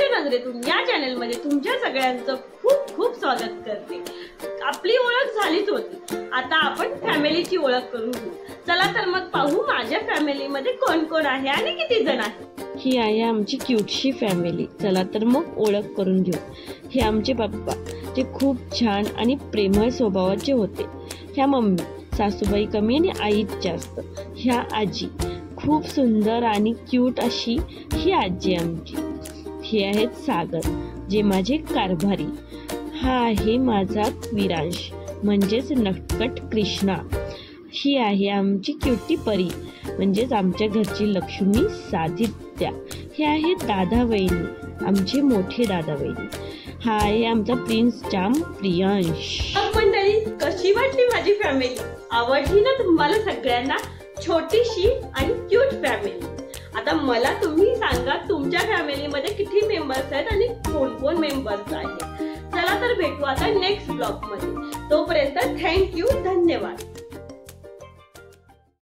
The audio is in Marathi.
सगळ्यांच्या नजरेतून या चॅनल मध्ये तुमच्या सगळ्यांचं खूप खूप स्वागत करते। आपली ओळख झालीच होती, आता आपण फॅमिलीची ओळख करून घेऊ। चला तर मग पाहू माझ्या फॅमिली मध्ये कोण कोण आहे आणि किती जण आहेत। ही आहे आमची क्यूटशी फॅमिली। चला तर मग ओळख करून घेऊ। हे आमचे पप्पा जे खूप छान आणि प्रेमळ स्वभावाचे होते। ह्या मम्मी, सासूबाई कमी आणि आई जास्त। ह्या आजी खूप सुंदर आणि क्यूट अशी ही आजी आमची। हे आहेत सागर जे माझे कारभारी। हा आहे माझा विरांश म्हणजेच नटखट कृष्णा। ही आहे आमची क्यूटी परी म्हणजेच आमच्या घरची लक्ष्मी सादित्या। हे आहेत दादा वहिनी, आमचे मोठे दादा वहिनी। हा आहे आमचा प्रिन्स जाम प्रियांश। मंडळी, कशी वाटली माझी फॅमिली? आवडली ना तुम्हाला सगळ्यांना? छोटीशी आणि क्यूट फॅमिली। आता मला तुम्ही सांगा तुमच्या फॅमिली मध्ये किती मेंबर्स आहेत आणि कोण कोण मेंबर्स आहेत। चला तर भेटू आता नेक्स्ट ब्लॉग मध्ये। तोपर्यंत थँक्यू, धन्यवाद।